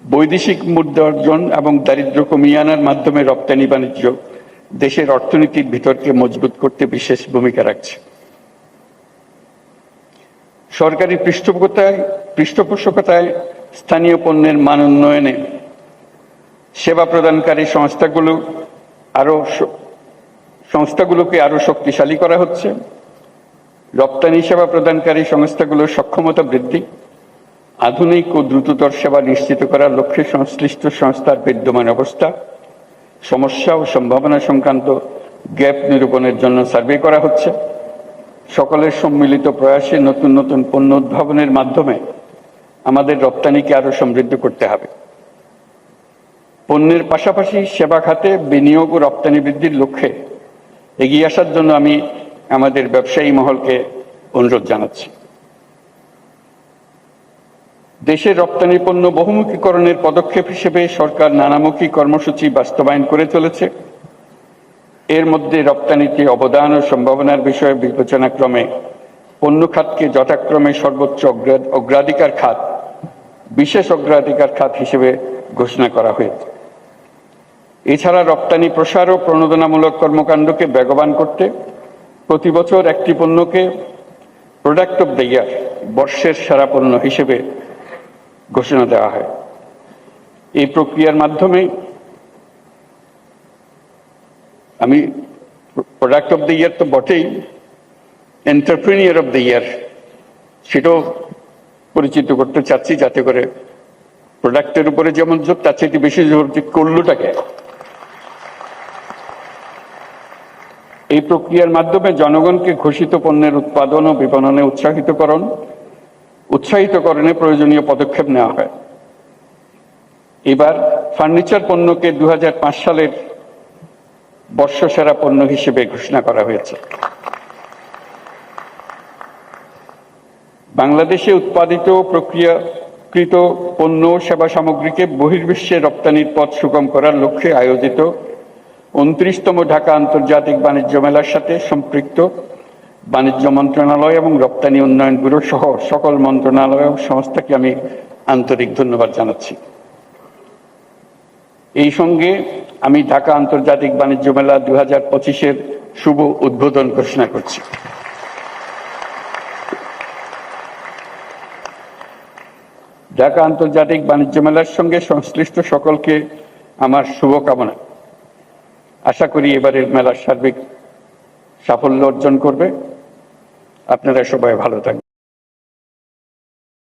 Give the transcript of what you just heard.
বৈদেশিক মুদ্রা অর্জন এবং দারিদ্র্য কমিয়ে আনার মাধ্যমে রপ্তানি বাণিজ্য দেশের অর্থনীতির ভিতরকে মজবুত করতে বিশেষ ভূমিকা রাখছে। সরকারি পৃষ্ঠপোষকতায় স্থানীয় পণ্যের মান উন্নয়নে সেবা প্রদানকারী সংস্থাগুলোকে আরো শক্তিশালী করা হচ্ছে। রপ্তানি সেবা প্রদানকারী সংস্থাগুলোর সক্ষমতা বৃদ্ধি, আধুনিক ও দ্রুততর সেবা নিশ্চিত করার লক্ষ্যে সংশ্লিষ্ট সংস্থার বিদ্যমান অবস্থা, সমস্যা ও সম্ভাবনা সংক্রান্ত গ্যাপ নিরূপণের জন্য সার্ভে করা হচ্ছে। সকলের সম্মিলিত প্রয়াসে নতুন নতুন পণ্য উদ্ভাবনের মাধ্যমে আমাদের রপ্তানিকে আরো সমৃদ্ধ করতে হবে। পণ্যের পাশাপাশি সেবা খাতে বিনিয়োগ ও রপ্তানি বৃদ্ধির লক্ষ্যে এগিয়ে আসার জন্য আমি আমাদের ব্যবসায়ী মহলকে অনুরোধ জানাচ্ছি। দেশের রপ্তানি পণ্য বহুমুখীকরণের পদক্ষেপ হিসেবে সরকার নানামুখী কর্মসূচি বাস্তবায়ন করে চলেছে। এর মধ্যে রপ্তানিতে অবদান ও সম্ভাবনার বিষয়ে বিবেচনাক্রমে পণ্য খাতকে যথাক্রমে সর্বোচ্চ অগ্রাধিকার খাত, বিশেষ অগ্রাধিকার খাত হিসেবে ঘোষণা করা হয়েছে। এছাড়া রপ্তানি প্রসার ও প্রণোদনামূলক কর্মকাণ্ডকে বেগবান করতে প্রতি বছর একটি পণ্যকে প্রোডাক্ট অব দ্য ইয়ার, বর্ষের সেরা পণ্য হিসেবে ঘোষণা দেওয়া হয়। এই প্রক্রিয়ার মাধ্যমে আমি প্রোডাক্ট অব দ্য ইয়ার তো বটেই, এন্টারপ্রেনিয়র অব দ্য ইয়ার সেটাও পরিচিত করতে চাচ্ছি, যাতে করে প্রোডাক্টের উপরে যেমন জোর, তার চেয়ে বেশি জোর যে করলুটাকে। এই প্রক্রিয়ার মাধ্যমে জনগণকে ঘোষিত পণ্যের উৎপাদন ও বিপণনে উৎসাহিতকরণে প্রয়োজনীয় পদক্ষেপ নেওয়া হয়। এবার ফার্নিচার পণ্যকে 2005 সালের বর্ষসেরা পণ্য হিসেবে ঘোষণা করা হয়েছে। বাংলাদেশে উৎপাদিত প্রক্রিয়াকৃত পণ্য ও সেবা সামগ্রীকে বহির্বিশ্বে রপ্তানির পথ সুগম করার লক্ষ্যে আয়োজিত 29তম ঢাকা আন্তর্জাতিক বাণিজ্য মেলার সাথে সম্পৃক্ত বাণিজ্য মন্ত্রণালয় এবং রপ্তানি উন্নয়ন ব্যুরো সহ সকল মন্ত্রণালয় ও সংস্থাকে আমি আন্তরিক ধন্যবাদ জানাচ্ছি। এই সঙ্গে আমি ঢাকা আন্তর্জাতিক বাণিজ্য মেলা 2025-এর শুভ উদ্বোধন ঘোষণা করছি। ঢাকা আন্তর্জাতিক বাণিজ্য মেলার সঙ্গে সংশ্লিষ্ট সকলকে আমার শুভকামনা। আশা করি এবারের মেলার সার্বিক সাফল্য অর্জন করবে। আপনারা সবাই ভালো থাকবেন।